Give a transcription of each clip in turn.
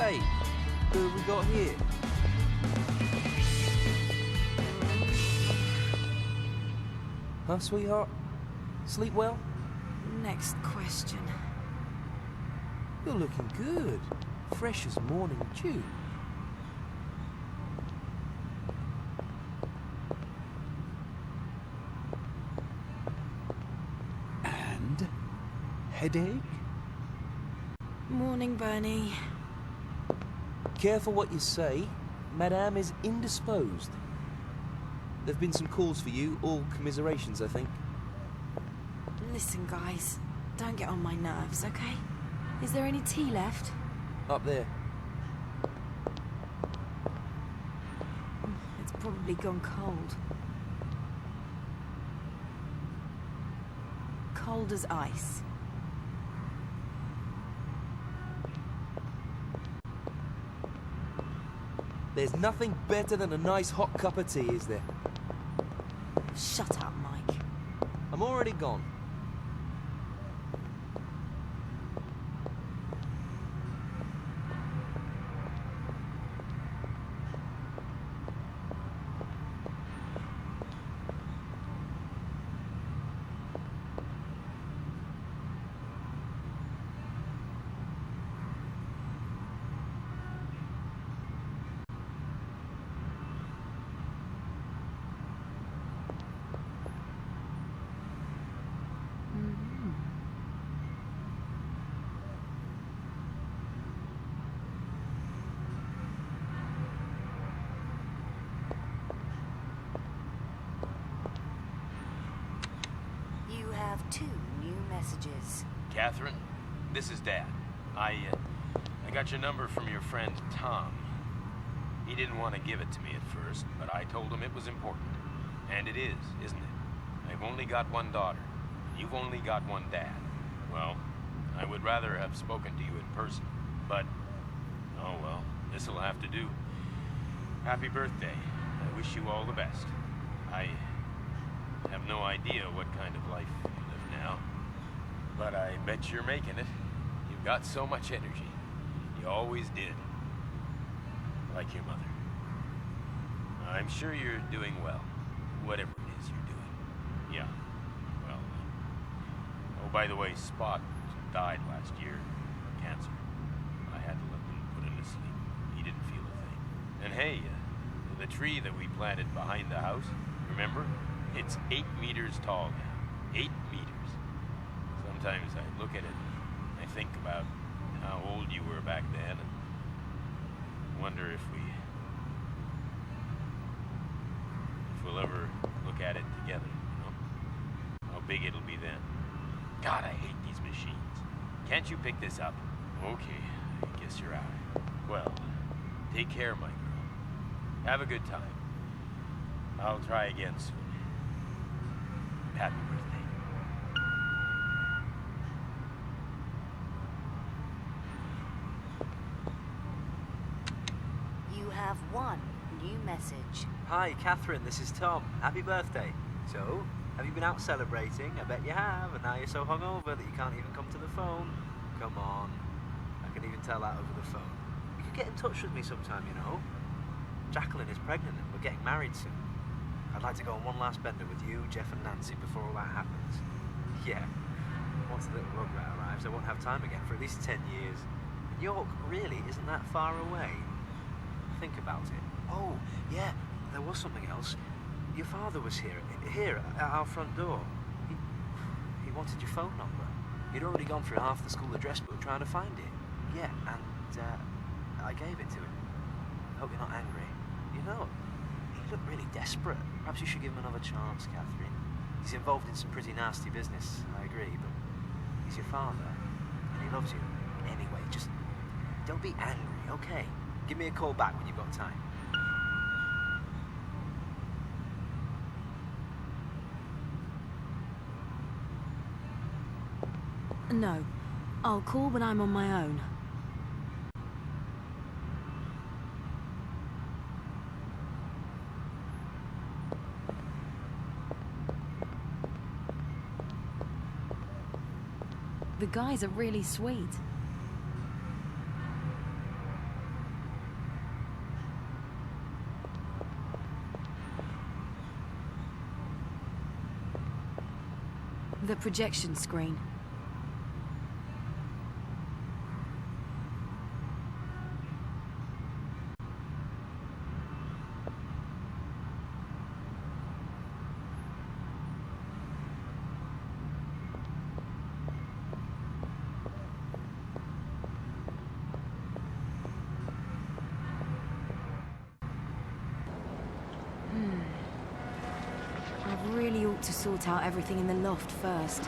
Hey, who have we got here? Huh, sweetheart? Sleep well? Next question. You're looking good. Fresh as morning dew. And? Headache? Morning, Bernie. Careful what you say. Madame is indisposed. There've been some calls for you, all commiserations, I think. Listen, guys. Don't get on my nerves, okay? Is there any tea left? Up there. It's probably gone cold. Cold as ice. There's nothing better than a nice hot cup of tea, is there? Shut up, Mike. I'm already gone. You have 2 new messages. Catherine, this is Dad. I got your number from your friend Tom. He didn't want to give it to me at first, but I told him it was important. And it is, isn't it? I've only got one daughter. You've only got one dad. Well, I would rather have spoken to you in person, but oh well, this'll have to do. Happy birthday. I wish you all the best. I have no idea what kind of life you live now, but I bet you're making it. You've got so much energy. You always did. Like your mother. I'm sure you're doing well, whatever it is you're doing. Yeah, well, oh, by the way, Spot died last year. Cancer. I had to let them put him to sleep. He didn't feel a thing. And hey, the tree that we planted behind the house, remember? It's 8 meters tall now. 8 meters. Sometimes I look at it and I think about how old you were back then and wonder if we'll ever look at it together, you know? How big it'll be then. God, I hate these machines. Can't you pick this up? Okay, I guess you're out. Well, take care, my girl. Have a good time. I'll try again soon. Happy birthday. You have 1 new message. Hi, Catherine, this is Tom. Happy birthday. So, have you been out celebrating? I bet you have, and now you're so hungover that you can't even come to the phone. Come on. I can even tell that over the phone. You could get in touch with me sometime, you know. Jacqueline is pregnant and we're getting married soon. I'd like to go on one last bender with you, Jeff and Nancy before all that happens. Yeah. Once the little rugrat arrives, I won't have time again for at least 10 years. And York really isn't that far away. Think about it. Oh, yeah, there was something else. Your father was here at our front door. He wanted your phone number. He'd already gone through half the school address book trying to find it. Yeah, and I gave it to him. Hope you're not angry. You know, he looked really desperate. Perhaps you should give him another chance, Catherine. He's involved in some pretty nasty business, I agree, but he's your father, and he loves you. Anyway, just don't be angry, okay? Give me a call back when you've got time. No. I'll call when I'm on my own. The guys are really sweet. The projection screen. I really ought to sort out everything in the loft first.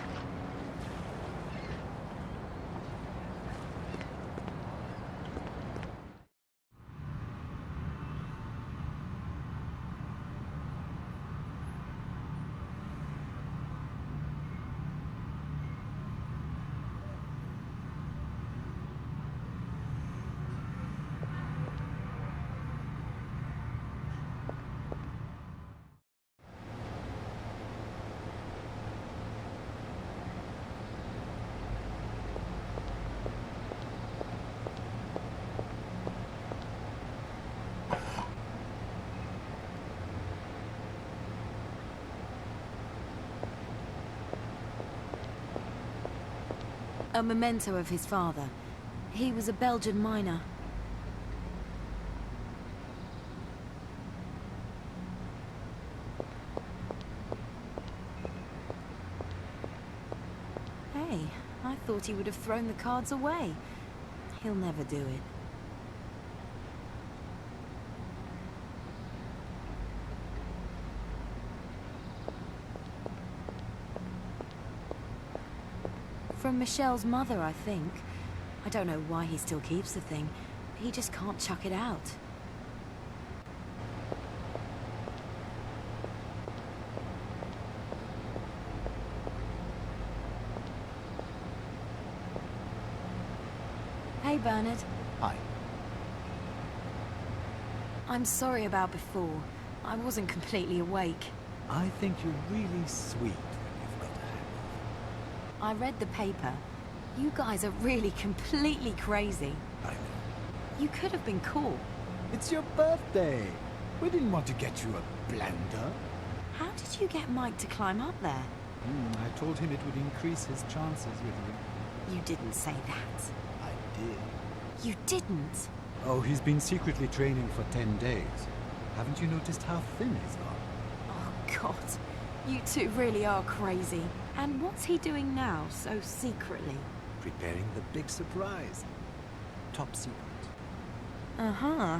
A memento of his father. He was a Belgian miner. Hey, I thought he would have thrown the cards away. He'll never do it. From Michelle's mother, I think. I don't know why he still keeps the thing. He just can't chuck it out. Hey, Bernard. Hi. I'm sorry about before. I wasn't completely awake. I think you're really sweet when you've got a hang of. I read the paper. You guys are really completely crazy. I know. You could have been cool. It's your birthday. We didn't want to get you a blender. How did you get Mike to climb up there? I told him it would increase his chances with you. You didn't say that. I did. You didn't? Oh, he's been secretly training for 10 days. Haven't you noticed how thin he's gone? Oh, God. You two really are crazy. And what's he doing now, so secretly? Preparing the big surprise. Top secret. Uh-huh.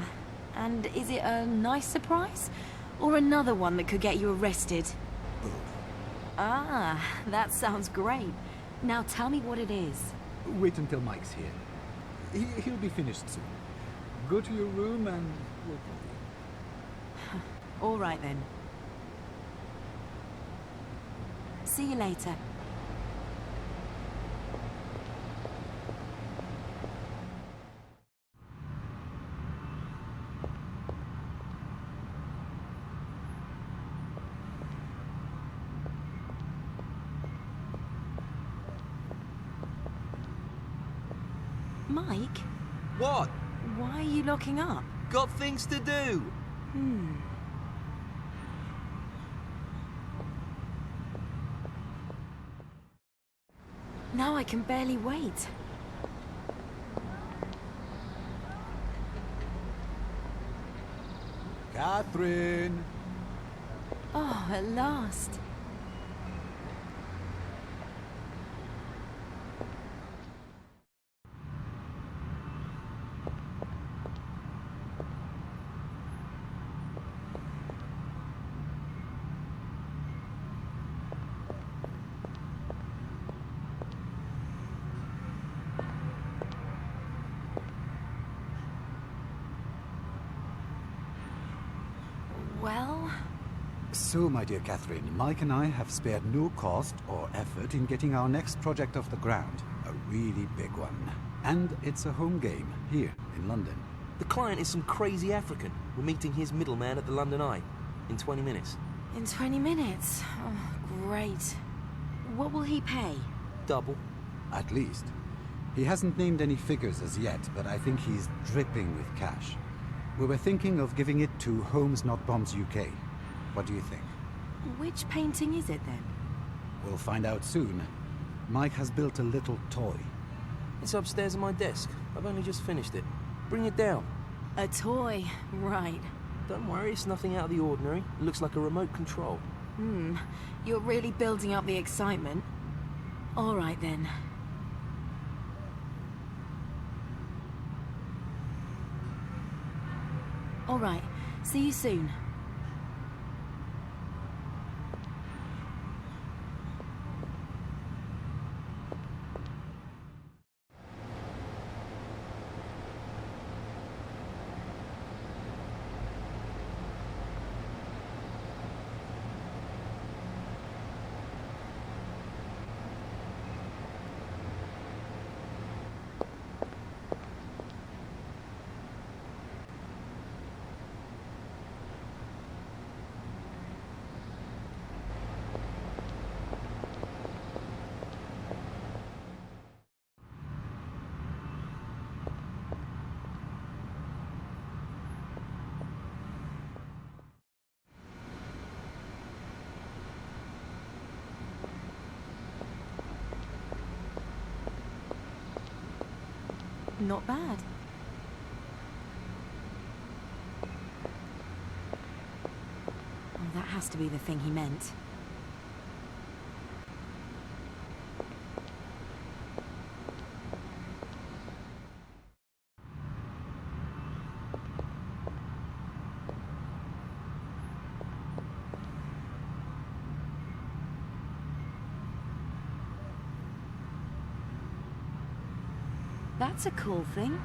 And is it a nice surprise? Or another one that could get you arrested? Both. Ah, that sounds great. Now tell me what it is. Wait until Mike's here. He'll be finished soon. Go to your room and we'll call you. All right, then. See you later. Mike? What? Why are you locking up? Got things to do. Now I can barely wait. Catherine! Oh, at last. Well? So, my dear Catherine, Mike and I have spared no cost or effort in getting our next project off the ground. A really big one. And it's a home game, here in London. The client is some crazy African. We're meeting his middleman at the London Eye in 20 minutes. In 20 minutes? Oh, great. What will he pay? Double. At least. He hasn't named any figures as yet, but I think he's dripping with cash. We were thinking of giving it to Homes Not Bombs UK. What do you think? Which painting is it then? We'll find out soon. Mike has built a little toy. It's upstairs on my desk. I've only just finished it. Bring it down. A toy, right. Don't worry, it's nothing out of the ordinary. It looks like a remote control. You're really building up the excitement. All right then. All right, see you soon. Not bad. Oh, that has to be the thing he meant. That's a cool thing.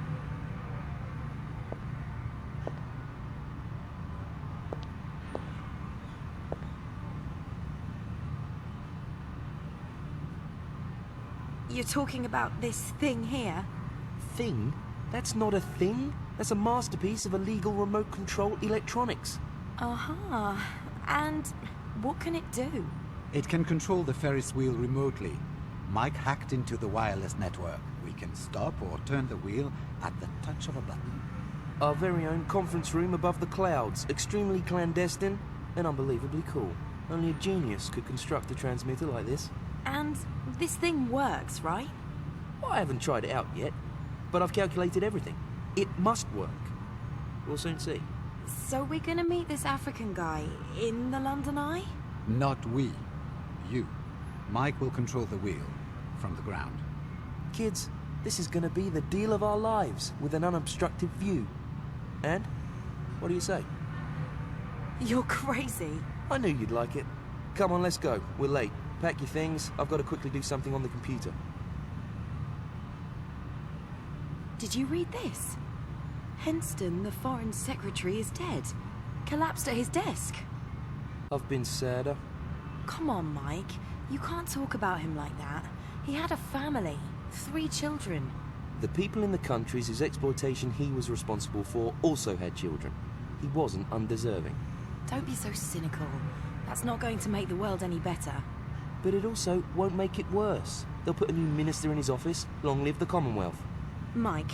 You're talking about this thing here? Thing? That's not a thing. That's a masterpiece of illegal remote control electronics. Uh-huh. And what can it do? It can control the Ferris wheel remotely. Mike hacked into the wireless network. We can stop or turn the wheel at the touch of a button. Our very own conference room above the clouds. Extremely clandestine and unbelievably cool. Only a genius could construct a transmitter like this. And this thing works, right? Well, I haven't tried it out yet, but I've calculated everything. It must work. We'll soon see. So we're gonna meet this African guy in the London Eye? Not we. You. Mike will control the wheel from the ground. Kids, this is gonna be the deal of our lives with an unobstructed view. And? What do you say? You're crazy. I knew you'd like it. Come on, let's go. We're late. Pack your things. I've got to quickly do something on the computer. Did you read this? Henston, the foreign secretary, is dead. Collapsed at his desk. I've been sadder. Come on, Mike. You can't talk about him like that. He had a family. 3 children. The people in the countries whose exploitation he was responsible for also had children. He wasn't undeserving. Don't be so cynical. That's not going to make the world any better. But it also won't make it worse. They'll put a new minister in his office. Long live the Commonwealth. Mike,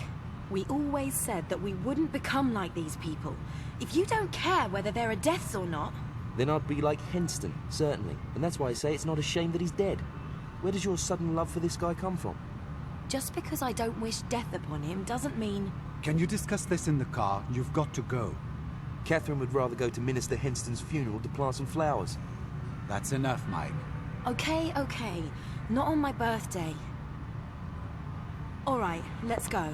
we always said that we wouldn't become like these people. If you don't care whether there are deaths or not... Then I'd be like Henston, certainly. And that's why I say it's not a shame that he's dead. Where does your sudden love for this guy come from? Just because I don't wish death upon him doesn't mean... Can you discuss this in the car? You've got to go. Catherine would rather go to Minister Henston's funeral to plant some flowers. That's enough, Mike. Okay, okay. Not on my birthday. All right, let's go.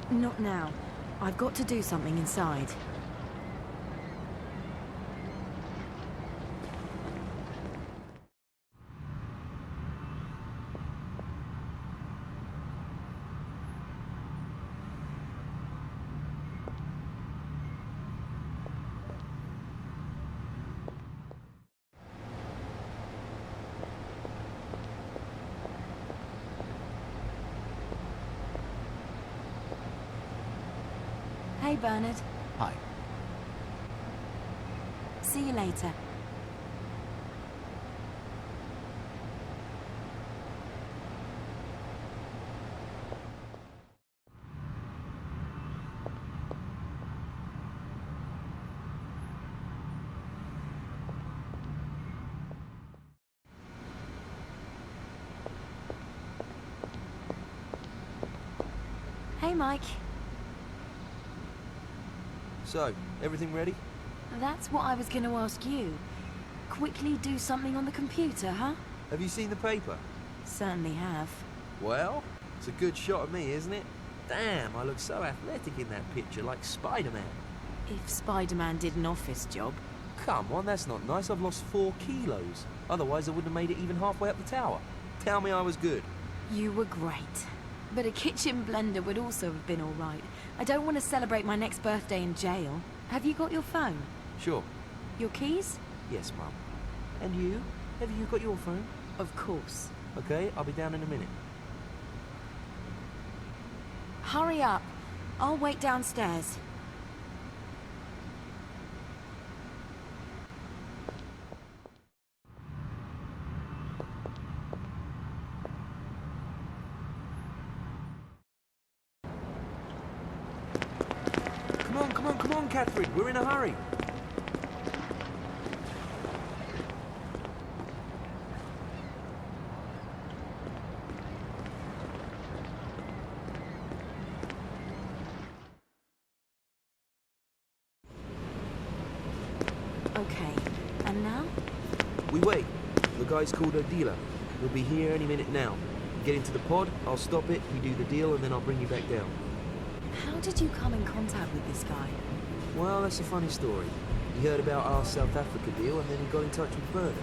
Not now. I've got to do something inside. Hey, Bernard. Hi. See you later. Hey, Mike. So, everything ready? That's what I was going to ask you. Quickly do something on the computer, huh? Have you seen the paper? Certainly have. Well, it's a good shot of me, isn't it? Damn, I look so athletic in that picture, like Spider-Man. If Spider-Man did an office job. Come on, that's not nice. I've lost 4 kilos. Otherwise, I wouldn't have made it even halfway up the tower. Tell me I was good. You were great. But a kitchen blender would also have been all right. I don't want to celebrate my next birthday in jail. Have you got your phone? Sure. Your keys? Yes, Mum. And you? Have you got your phone? Of course. Okay, I'll be down in a minute. Hurry up. I'll wait downstairs. Come on, Catherine. We're in a hurry. Okay. And now? We wait. The guy's called a dealer. He'll be here any minute now. Get into the pod, I'll stop it, we do the deal, and then I'll bring you back down. How did you come in contact with this guy? Well, that's a funny story. He heard about our South Africa deal, and then he got in touch with Bernard.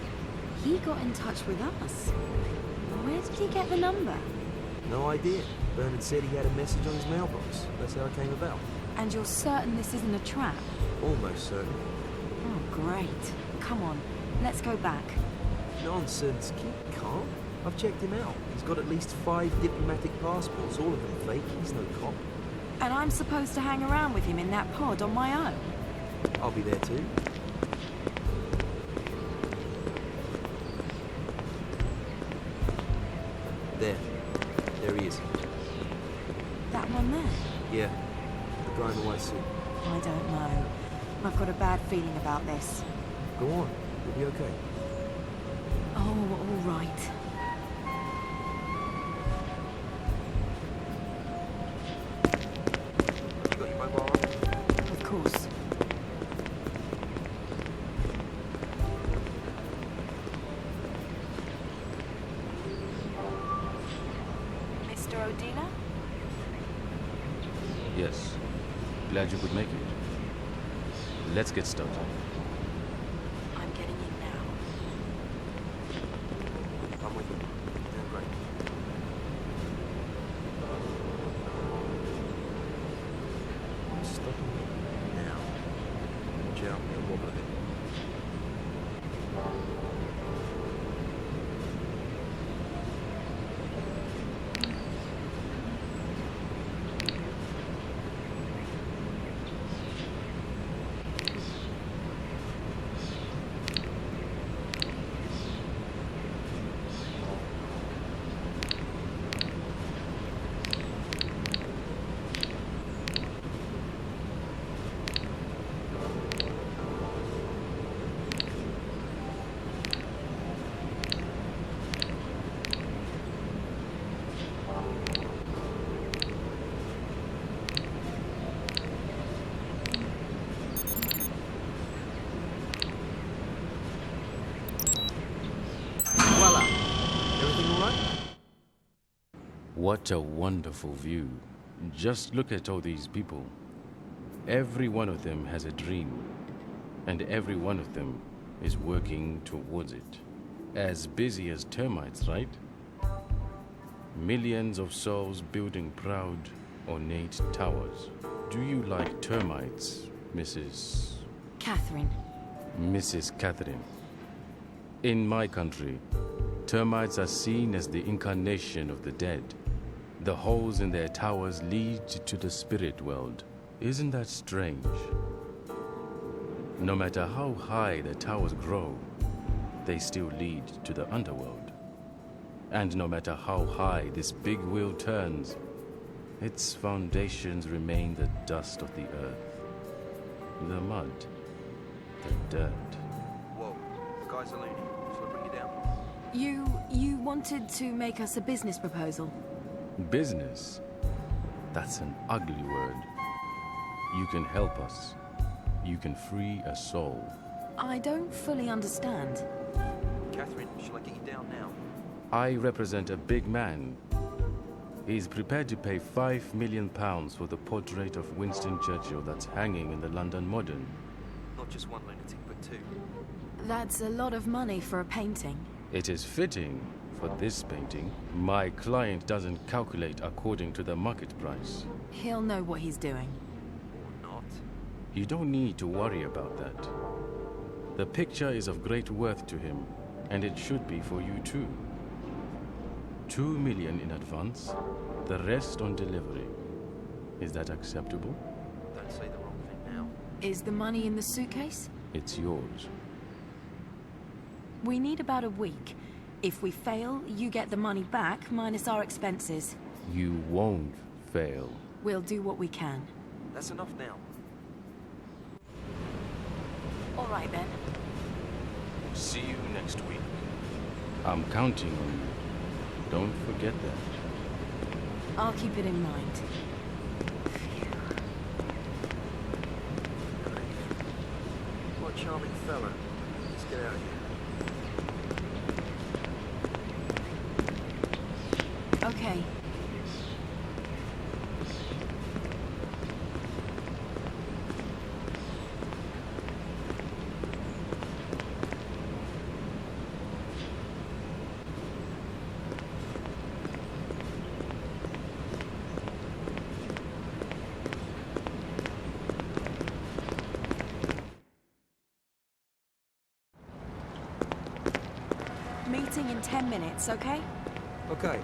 He got in touch with us. Where did he get the number? No idea. Bernard said he had a message on his mailbox. That's how it came about. And you're certain this isn't a trap? Almost certain. Oh, great. Come on, let's go back. Nonsense. Keep calm. I've checked him out. He's got at least 5 diplomatic passports, all of them fake. He's no cop. And I'm supposed to hang around with him in that pod on my own? I'll be there too. There. There he is. That one there? Yeah. The guy in the white suit. I don't know. I've got a bad feeling about this. Go on. You'll be okay. Oh, all right. You got your mobile on? Of course. Mr. O'Dina? Yes. Glad you could make it. Let's get started. I'm getting in now. I'm with you. Doing great. I'm stopping now. Watch out, you'll wobble a bit. Voila! Everything all right? What a wonderful view. Just look at all these people. Every one of them has a dream, and every one of them is working towards it. As busy as termites, right? Millions of souls building proud, ornate towers. Do you like termites, Mrs. Catherine. Catherine? In my country, termites are seen as the incarnation of the dead. The holes in their towers lead to the spirit world. Isn't that strange? No matter how high the towers grow, they still lead to the underworld. And no matter how high this big wheel turns, its foundations remain the dust of the earth, the mud, the dirt. Whoa, the guy's a loony. Shall I bring you down? You wanted to make us a business proposal. Business? That's an ugly word. You can help us. You can free a soul. I don't fully understand. Catherine, shall I get you down now? I represent a big man. He's prepared to pay £5 million for the portrait of Winston Churchill that's hanging in the London Modern. Not just one lunatic, but two. That's a lot of money for a painting. It is fitting for this painting. My client doesn't calculate according to the market price. He'll know what he's doing. Or not. You don't need to worry about that. The picture is of great worth to him, and it should be for you too. 2 million in advance, the rest on delivery. Is that acceptable? Don't say the wrong thing now. Is the money in the suitcase? It's yours. We need about a week. If we fail, you get the money back, minus our expenses. You won't fail. We'll do what we can. That's enough now. All right, then. See you next week. I'm counting on you. Don't forget that. I'll keep it in mind. What a charming fella. Let's get out of here. Okay. Meeting in 10 minutes, okay? Okay.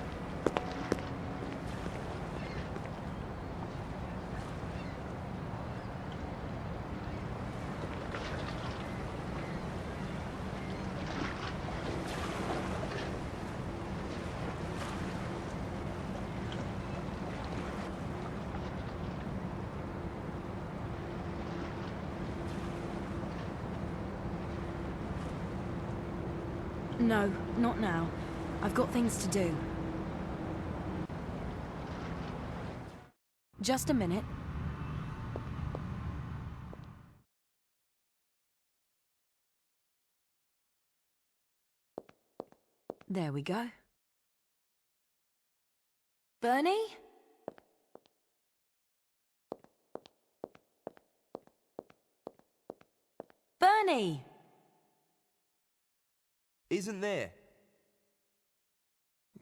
No, not now. I've got things to do. Just a minute. There we go. Bernie? Bernie! Isn't there?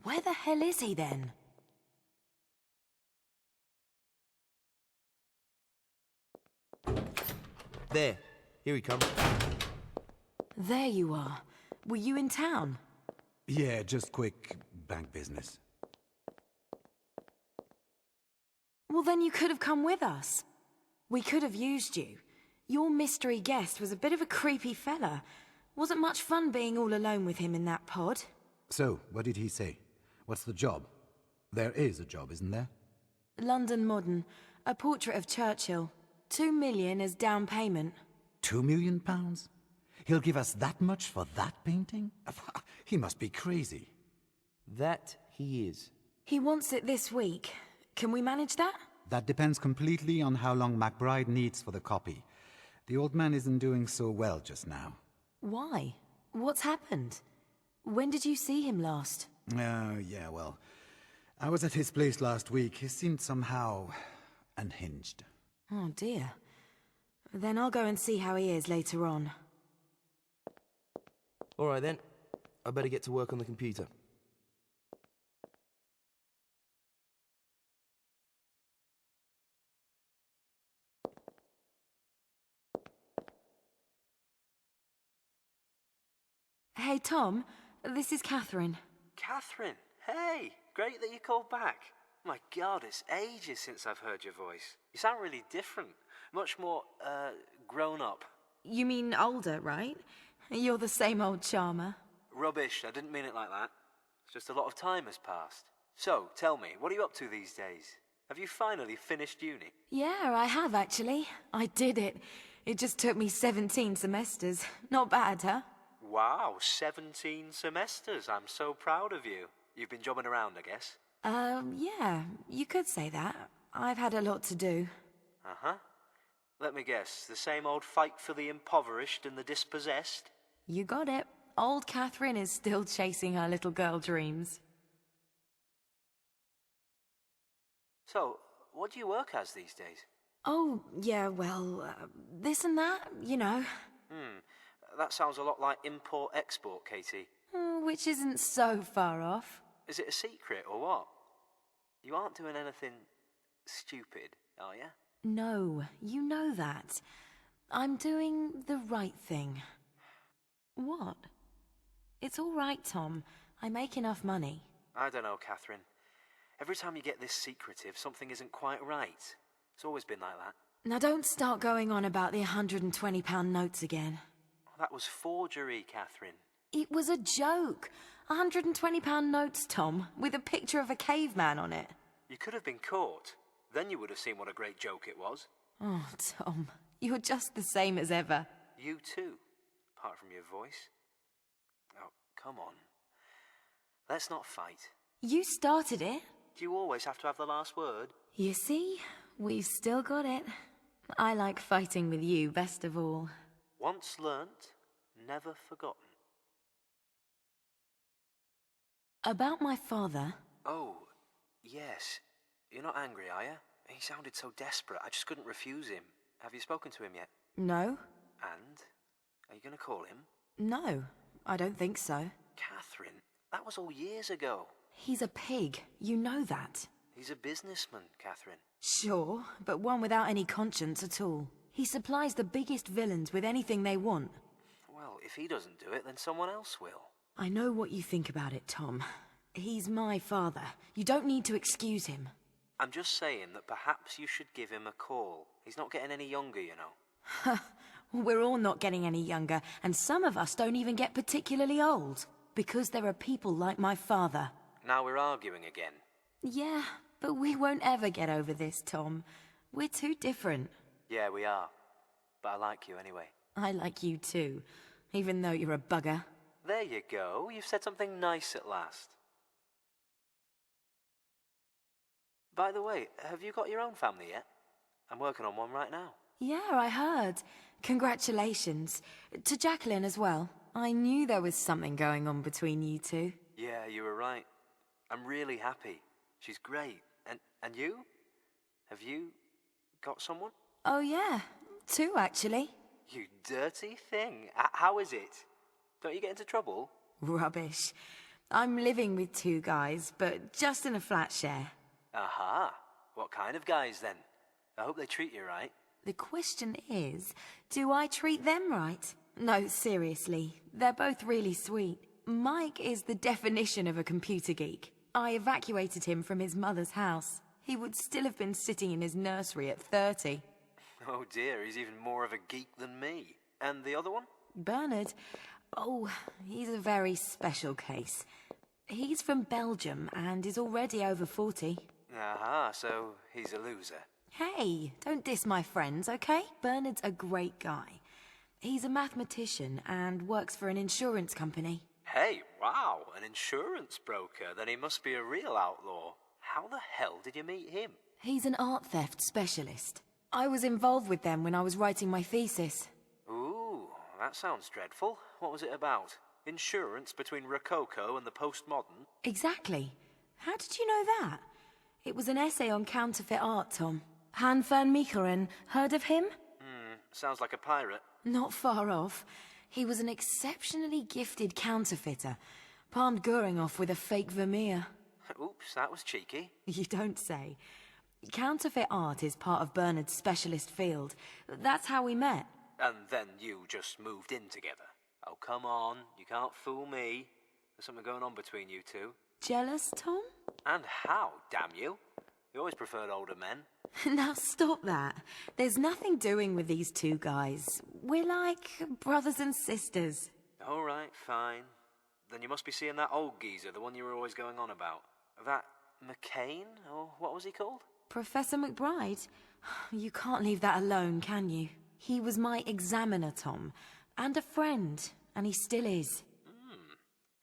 Where the hell is he then? There. Here he comes. There you are. Were you in town? Yeah, just quick bank business. Well, then you could have come with us. We could have used you. Your mystery guest was a bit of a creepy fella. Wasn't much fun being all alone with him in that pod. So, what did he say? What's the job? There is a job, isn't there? London Modern. A portrait of Churchill. 2 million as down payment. £2 million? He'll give us that much for that painting? He must be crazy. That he is. He wants it this week. Can we manage that? That depends completely on how long McBride needs for the copy. The old man isn't doing so well just now. Why? What's happened? When did you see him last? Yeah, well, I was at his place last week. He seemed somehow unhinged. Oh dear. Then I'll go and see how he is later on. All right then. I better get to work on the computer. Hey Tom, this is Catherine. Catherine, hey, great that you called back. My God, it's ages since I've heard your voice. You sound really different, much more, grown up. You mean older, right? You're the same old charmer. Rubbish, I didn't mean it like that. It's just a lot of time has passed. So, tell me, what are you up to these days? Have you finally finished uni? Yeah, I have actually. I did it. It just took me 17 semesters. Not bad, huh? Wow, 17 semesters. I'm so proud of you. You've been jobbing around, I guess. Yeah, you could say that. I've had a lot to do. Uh-huh. Let me guess, the same old fight for the impoverished and the dispossessed? You got it. Old Catherine is still chasing her little girl dreams. So, what do you work as these days? Oh, yeah, well, this and that, you know. That sounds a lot like import-export, Katie. Which isn't so far off. Is it a secret or what? You aren't doing anything stupid, are you? No, you know that. I'm doing the right thing. What? It's all right, Tom. I make enough money. I don't know, Catherine. Every time you get this secretive, something isn't quite right. It's always been like that. Now don't start going on about the £120 notes again. That was forgery, Catherine. It was a joke. £120 notes, Tom, with a picture of a caveman on it. You could have been caught. Then you would have seen what a great joke it was. Oh, Tom, you're just the same as ever. You too, apart from your voice. Oh, come on. Let's not fight. You started it. Do you always have to have the last word? You see, we've still got it. I like fighting with you best of all. Once learnt, never forgotten. About my father. Oh, yes. You're not angry, are you? He sounded so desperate, I just couldn't refuse him. Have you spoken to him yet? No. And? Are you going to call him? No, I don't think so. Catherine, that was all years ago. He's a pig, you know that. He's a businessman, Catherine. Sure, but one without any conscience at all. He supplies the biggest villains with anything they want. Well, if he doesn't do it, then someone else will. I know what you think about it, Tom. He's my father. You don't need to excuse him. I'm just saying that perhaps you should give him a call. He's not getting any younger, you know. We're all not getting any younger, and some of us don't even get particularly old. Because there are people like my father. Now we're arguing again. Yeah, but we won't ever get over this, Tom. We're too different. Yeah, we are. But I like you anyway. I like you too, even though you're a bugger. There you go. You've said something nice at last. By the way, have you got your own family yet? I'm working on one right now. Yeah, I heard. Congratulations. To Jacqueline as well. I knew there was something going on between you two. Yeah, you were right. I'm really happy. She's great. And you? Have you got someone? Oh yeah, two actually. You dirty thing. How is it? Don't you get into trouble? Rubbish. I'm living with two guys, but just in a flat share. Aha. What kind of guys then? I hope they treat you right. The question is, do I treat them right? No, seriously, they're both really sweet. Mike is the definition of a computer geek. I evacuated him from his mother's house. He would still have been sitting in his nursery at 30. Oh dear, he's even more of a geek than me. And the other one? Bernard? Oh, he's a very special case. He's from Belgium and is already over 40. Aha, so he's a loser. Hey, don't diss my friends, okay? Bernard's a great guy. He's a mathematician and works for an insurance company. Hey, wow, an insurance broker. Then he must be a real outlaw. How the hell did you meet him? He's an art theft specialist. I was involved with them when I was writing my thesis. Ooh, that sounds dreadful. What was it about? Insurance between Rococo and the postmodern? Exactly. How did you know that? It was an essay on counterfeit art, Tom. Han van Meekeren, heard of him? Sounds like a pirate. Not far off. He was an exceptionally gifted counterfeiter. Palmed Goering off with a fake Vermeer. Oops, that was cheeky. You don't say. Counterfeit art is part of Bernard's specialist field. That's how we met. And then you just moved in together. Oh, come on. You can't fool me. There's something going on between you two. Jealous, Tom? And how, damn you? You always preferred older men. Now stop that. There's nothing doing with these two guys. We're like brothers and sisters. All right, fine. Then you must be seeing that old geezer, the one you were always going on about. That McCain, or what was he called? Professor McBride? You can't leave that alone, can you? He was my examiner, Tom. And a friend. And he still is.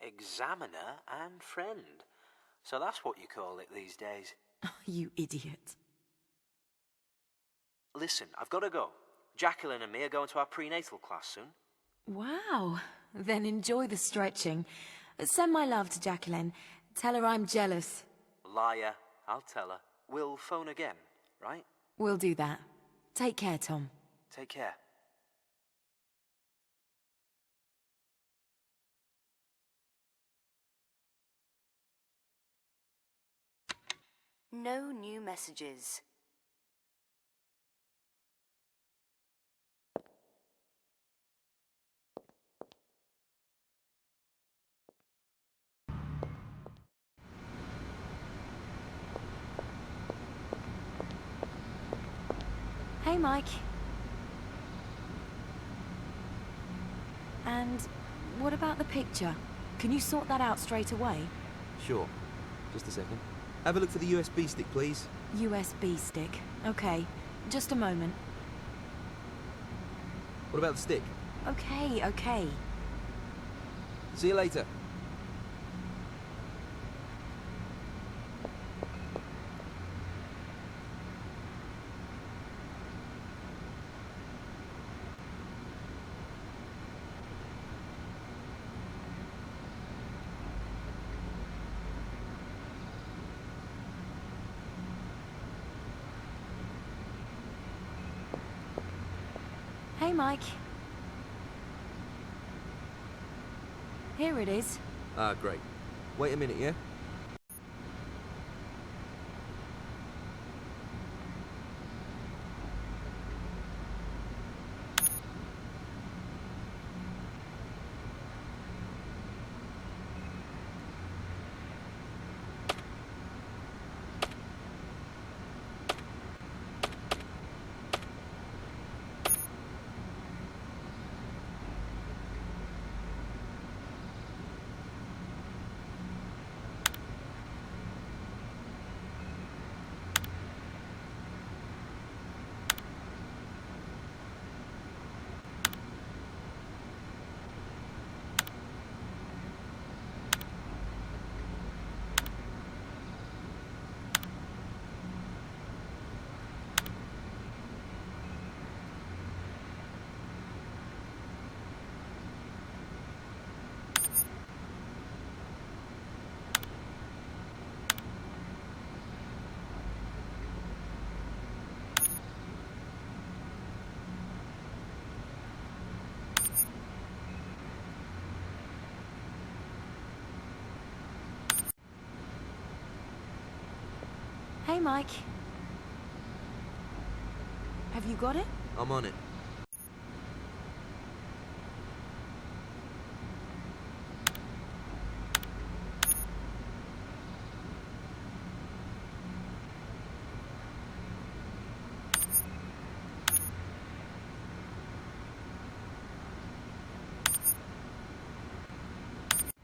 Examiner and friend. So that's what you call it these days. You idiot. Listen, I've got to go. Jacqueline and me are going to our prenatal class soon. Wow. Then enjoy the stretching. Send my love to Jacqueline. Tell her I'm jealous. Liar. I'll tell her. We'll phone again, right? We'll do that. Take care, Tom. Take care. No new messages. Hey, Mike. And what about the picture? Can you sort that out straight away? Sure. Just a second. Have a look for the USB stick, please. USB stick. Okay. Just a moment. What about the stick? Okay. See you later. Hey, Mike. Here it is. Ah, great. Wait a minute, yeah? Hey, Mike. Have you got it? I'm on it.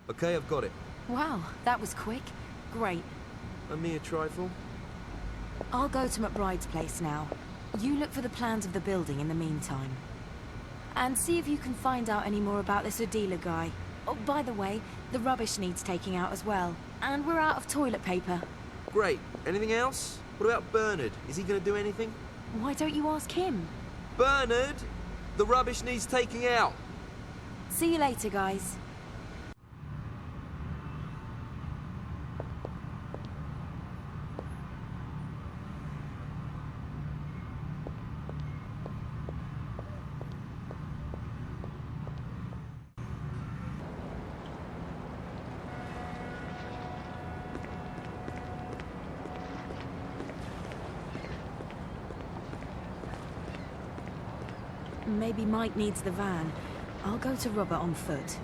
Okay, I've got it. Wow, that was quick. Great. A mere trifle. I'll go to McBride's place now. You look for the plans of the building in the meantime. And see if you can find out any more about this Adila guy. Oh, by the way, the rubbish needs taking out as well. And we're out of toilet paper. Great. Anything else? What about Bernard? Is he going to do anything? Why don't you ask him? Bernard! The rubbish needs taking out. See you later, guys. Maybe Mike needs the van. I'll go to Robert on foot.